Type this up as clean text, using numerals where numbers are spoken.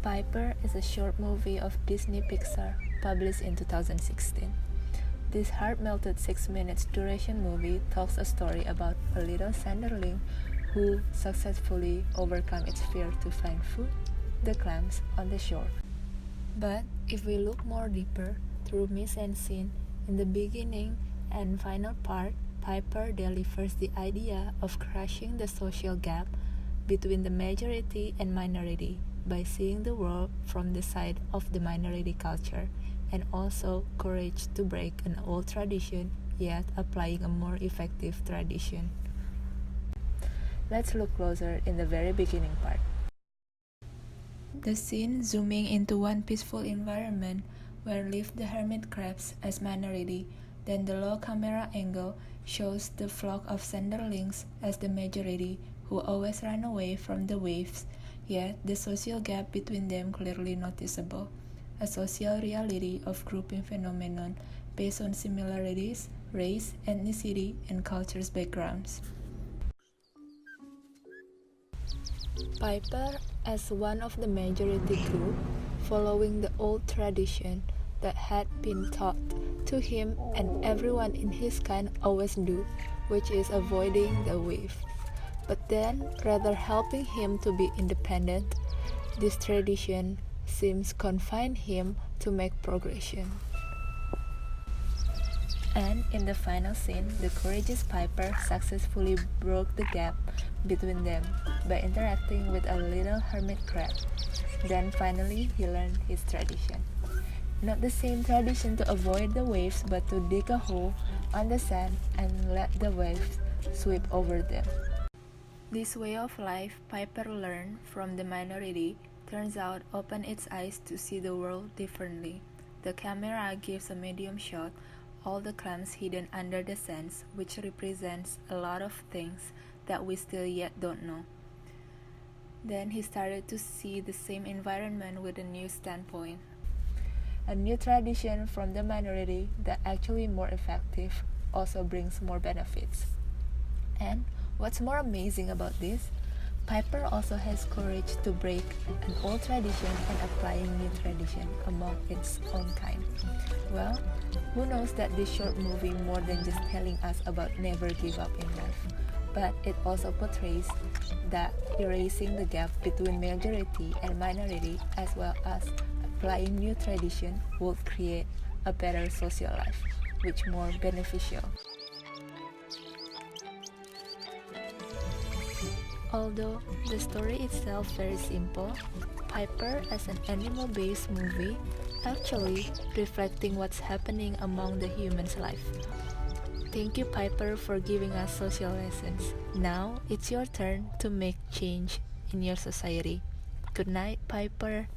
Piper is a short movie of Disney Pixar, published in 2016. This heart-melted 6 minutes duration movie tells a story about a little sanderling who successfully overcomes its fear to find food, the clams, on the shore. But if we look more deeper through mise-en-scene, in the beginning and final part, Piper delivers the idea of crushing the social gap between the majority and minority by seeing the world from the side of the minority culture, and also courage to break an old tradition yet applying a more effective tradition. Let's look closer in the very beginning part. The scene zooming into one peaceful environment where live the hermit crabs as minority, then the low camera angle shows the flock of sanderlings as the majority who always run away from the waves, yet the social gap between them clearly noticeable, a social reality of grouping phenomenon based on similarities, race, ethnicity, and culture's backgrounds. Piper, as one of the majority group, following the old tradition that had been taught to him and everyone in his kind always do, which is avoiding the wave. But then, rather helping him to be independent, this tradition seems confine him to make progression. And in the final scene, the courageous Piper successfully broke the gap between them by interacting with a little hermit crab. Then finally, he learned his tradition. Not the same tradition to avoid the waves, but to dig a hole on the sand and let the waves sweep over them. This way of life Piper learned from the minority turns out opened its eyes to see the world differently. The camera gives a medium shot, all the clams hidden under the sands, which represents a lot of things that we still yet don't know. Then he started to see the same environment with a new standpoint. A new tradition from the minority that actually more effective also brings more benefits. And what's more amazing about this, Piper also has courage to break an old tradition and applying new tradition among its own kind. Well, who knows that this short movie more than just telling us about never give up in life, but it also portrays that erasing the gap between majority and minority as well as applying new tradition will create a better social life, which more beneficial. Although the story itself very simple, Piper as an animal-based movie actually reflecting what's happening among the human's life. Thank you Piper for giving us social lessons. Now it's your turn to make change in your society. Good night Piper.